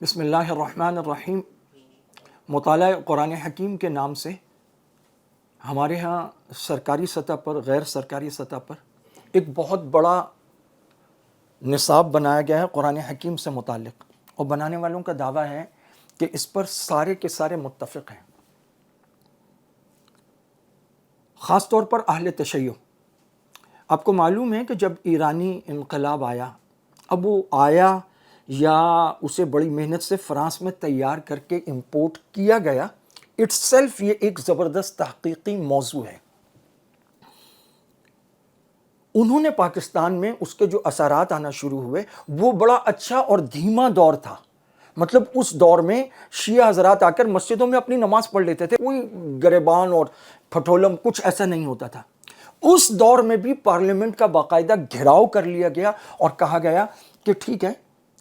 بسم اللہ الرحمن الرحیم۔ مطالعہ قرآن حکیم کے نام سے ہمارے ہاں سرکاری سطح پر، غیر سرکاری سطح پر ایک بہت بڑا نصاب بنایا گیا ہے قرآن حکیم سے متعلق، اور بنانے والوں کا دعویٰ ہے کہ اس پر سارے کے سارے متفق ہیں، خاص طور پر اہل تشیع۔ آپ کو معلوم ہے کہ جب ایرانی انقلاب آیا، اب وہ آیا یا اسے بڑی محنت سے فرانس میں تیار کر کے امپورٹ کیا گیا، اٹ سیلف یہ ایک زبردست تحقیقی موضوع ہے۔ انہوں نے پاکستان میں اس کے جو اثرات آنا شروع ہوئے، وہ بڑا اچھا اور دھیما دور تھا۔ مطلب اس دور میں شیعہ حضرات آ کر مسجدوں میں اپنی نماز پڑھ لیتے تھے، کوئی گریبان اور پھٹولم کچھ ایسا نہیں ہوتا تھا۔ اس دور میں بھی پارلیمنٹ کا باقاعدہ گھیراؤ کر لیا گیا اور کہا گیا کہ ٹھیک ہے،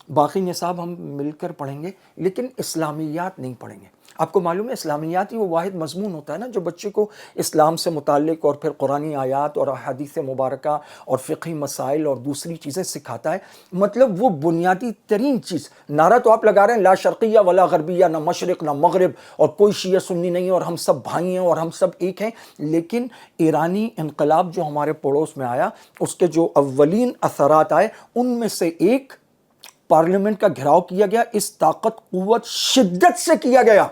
باقی نصاب ہم مل کر پڑھیں گے لیکن اسلامیات نہیں پڑھیں گے۔ آپ کو معلوم ہے اسلامیات ہی وہ واحد مضمون ہوتا ہے نا جو بچے کو اسلام سے متعلق اور پھر قرآنی آیات اور احادیث مبارکہ اور فقہی مسائل اور دوسری چیزیں سکھاتا ہے۔ مطلب وہ بنیادی ترین چیز، نعرہ تو آپ لگا رہے ہیں لا شرقیہ ولا غربیہ، نہ مشرق نہ مغرب، اور کوئی شیعہ سنی نہیں ہے اور ہم سب بھائی ہیں اور ہم سب ایک ہیں، لیکن ایرانی انقلاب جو ہمارے پڑوس میں آیا، اس کے جو اولین اثرات آئے ان میں سے ایک پارلیمنٹ کا گھیراؤ کیا گیا۔ اس طاقت قوت شدت سے کیا گیا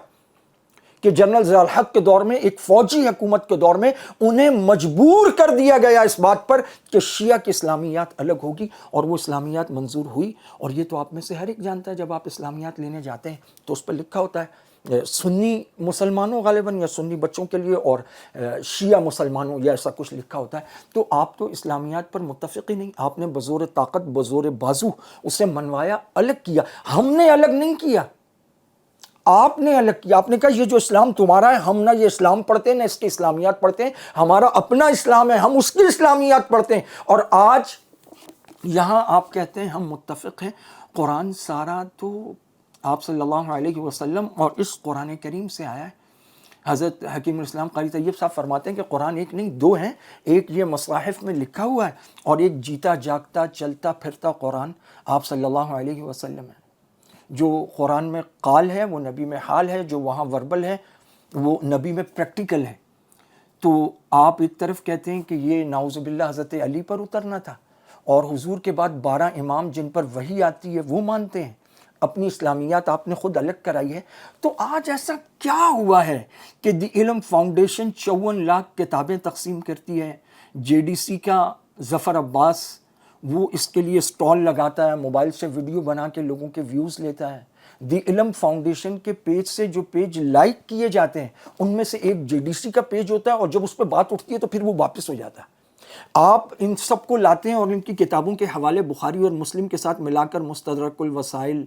کہ جنرل ضیاء الحق کے دور میں، ایک فوجی حکومت کے دور میں، انہیں مجبور کر دیا گیا اس بات پر کہ شیعہ کی اسلامیات الگ ہوگی، اور وہ اسلامیات منظور ہوئی۔ اور یہ تو آپ میں سے ہر ایک جانتا ہے، جب آپ اسلامیات لینے جاتے ہیں تو اس پر لکھا ہوتا ہے سنی مسلمانوں غالباً یا سنی بچوں کے لیے، اور شیعہ مسلمانوں یا ایسا کچھ لکھا ہوتا ہے۔ تو آپ تو اسلامیات پر متفق ہی نہیں، آپ نے بزور طاقت بزور بازو اسے منوایا، الگ کیا۔ ہم نے الگ نہیں کیا، آپ نے الگ کیا۔ آپ نے کہا یہ جو اسلام تمہارا ہے، ہم نہ یہ اسلام پڑھتے ہیں نہ اس کی اسلامیات پڑھتے ہیں، ہمارا اپنا اسلام ہے، ہم اس کی اسلامیات پڑھتے ہیں۔ اور آج یہاں آپ کہتے ہیں ہم متفق ہیں۔ قرآن سارا تو آپ صلی اللہ علیہ وسلم اور اس قرآن کریم سے آیا ہے۔ حضرت حکیم الاسلام قاری طیب صاحب فرماتے ہیں کہ قرآن ایک نہیں دو ہیں، ایک یہ مصاحف میں لکھا ہوا ہے، اور ایک جیتا جاگتا چلتا پھرتا قرآن آپ صلی اللہ علیہ وسلم ہے۔ جو قرآن میں قال ہے وہ نبی میں حال ہے، جو وہاں وربل ہے وہ نبی میں پریکٹیکل ہے۔ تو آپ ایک طرف کہتے ہیں کہ یہ نعوذ باللہ حضرت علی پر اترنا تھا، اور حضور کے بعد 12 امام جن پر وحی آتی ہے وہ مانتے ہیں، اپنی اسلامیات آپ نے خود الگ کرائی ہے۔ تو آج ایسا کیا ہوا ہے کہ دی علم فاؤنڈیشن 54 لاکھ کتابیں تقسیم کرتی ہے، جے ڈی سی کا ظفر عباس وہ اس کے لیے سٹال لگاتا ہے، موبائل سے ویڈیو بنا کے لوگوں کے ویوز لیتا ہے۔ دی علم فاؤنڈیشن کے پیج سے جو پیج لائک کیے جاتے ہیں ان میں سے ایک جے ڈی سی کا پیج ہوتا ہے، اور جب اس پہ بات اٹھتی ہے تو پھر وہ واپس ہو جاتا ہے۔ آپ ان سب کو لاتے ہیں اور ان کی کتابوں کے حوالے بخاری اور مسلم کے ساتھ ملا کر مستدرک الوسائل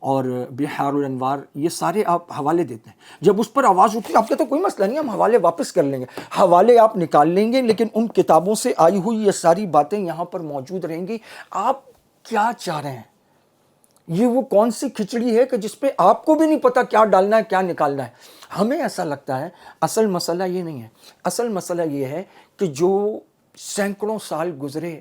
اور بحار الانوار یہ سارے آپ حوالے دیتے ہیں۔ جب اس پر آواز اٹھتی ہے آپ کہتے ہیں کوئی مسئلہ نہیں، ہم حوالے واپس کر لیں گے۔ حوالے آپ نکال لیں گے لیکن ان کتابوں سے آئی ہوئی یہ ساری باتیں یہاں پر موجود رہیں گی۔ آپ کیا چاہ رہے ہیں؟ یہ وہ کون سی کھچڑی ہے کہ جس پہ آپ کو بھی نہیں پتا کیا ڈالنا ہے کیا نکالنا ہے؟ ہمیں ایسا لگتا ہے اصل مسئلہ یہ نہیں ہے۔ اصل مسئلہ یہ ہے کہ جو سینکڑوں سال گزرے،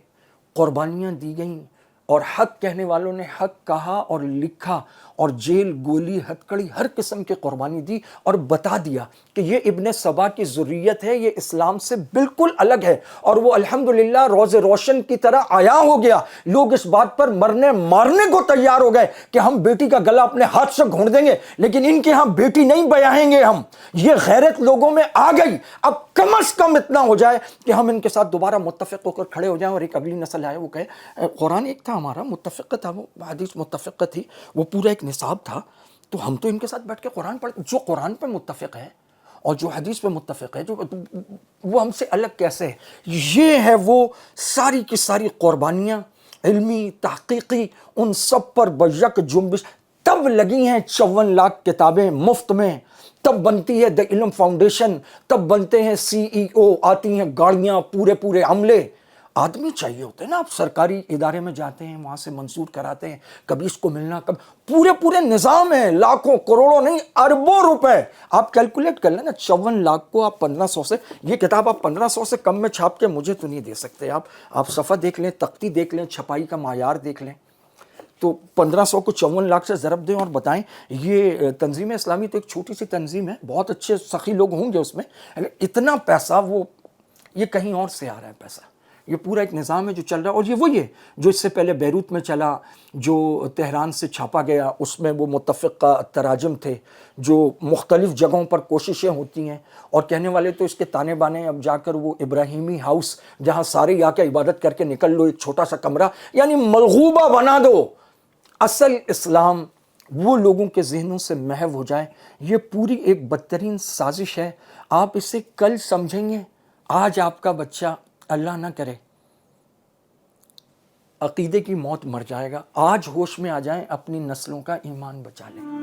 قربانیاں دی گئیں، اور حق کہنے والوں نے حق کہا اور لکھا، اور جیل گولی ہتکڑی ہر قسم کی قربانی دی، اور بتا دیا کہ یہ ابن سبا کی ذریت ہے، یہ اسلام سے بالکل الگ ہے، اور وہ الحمدللہ روز روشن کی طرح عیاں ہو گیا۔ لوگ اس بات پر مرنے مارنے کو تیار ہو گئے کہ ہم بیٹی کا گلا اپنے ہاتھ سے گھونٹ دیں گے لیکن ان کے ہاں بیٹی نہیں بیاہیں گے ہم۔ یہ غیرت لوگوں میں آ گئی۔ اب کم از کم اتنا ہو جائے کہ ہم ان کے ساتھ دوبارہ متفق ہو کر کھڑے ہو جائیں، اور ایک اگلی نسل آئے وہ کہے قرآن ایک تھا ہمارا متفق تھا، وہ حدیث متفق تھی، وہ پورا ایک نصاب تھا، تو ہم تو ان کے ساتھ بیٹھ کے قرآن پڑھ، جو قرآن پہ متفق ہے اور جو حدیث پہ متفق ہے، جو وہ ہم سے الگ کیسے ہے؟ یہ ہے وہ ساری کی ساری قربانیاں علمی تحقیقی، ان سب پر بیک جنبش تب لگی ہیں۔ 54 لاکھ کتابیں مفت میں، تب بنتی ہے دی علم فاؤنڈیشن، تب بنتے ہیں سی ای او، آتی ہیں گاڑیاں، پورے عملے۔ آدمی چاہیے ہوتے ہیں نا، آپ سرکاری ادارے میں جاتے ہیں، وہاں سے منظور کراتے ہیں، کبھی اس کو ملنا، کب پورے نظام ہیں، لاکھوں کروڑوں نہیں اربوں روپے۔ آپ کیلکولیٹ کر لیں نا، 54 لاکھ کو آپ 1500 سے، یہ کتاب آپ 1500 سے کم میں چھاپ کے مجھے تو نہیں دے سکتے۔ آپ صفحہ دیکھ لیں، تختی دیکھ لیں، چھپائی کا معیار دیکھ لیں۔ تو 1500 کو 54 لاکھ سے ضرب دیں اور بتائیں. یہ تنظیم اسلامی تو ایک چھوٹی سی تنظیم ہے, بہت اچھے سخی لوگ ہوں گے اس میں, اتنا پیسہ وہ یہ کہیں اور سے آ رہا ہے پیسہ. یہ پورا ایک نظام ہے جو چل رہا ہے, اور یہ وہی ہے جو اس سے پہلے بیروت میں چلا, جو تہران سے چھاپا گیا, اس میں وہ متفقہ تراجم تھے جو مختلف جگہوں پر کوششیں ہوتی ہیں, اور کہنے والے تو اس کے تانے بانے اب جا کر وہ ابراہیمی ہاؤس جہاں سارے آ کے عبادت کر کے نکل لو, ایک چھوٹا سا کمرہ, یعنی ملغوبہ بنا دو. اصل اسلام وہ لوگوں کے ذہنوں سے محو ہو جائے. یہ پوری ایک بدترین سازش ہے. آپ اسے کل سمجھیں گے, آج آپ کا بچہ اللہ نہ کرے عقیدے کی موت مر جائے گا. آج ہوش میں آ جائیں, اپنی نسلوں کا ایمان بچا لیں.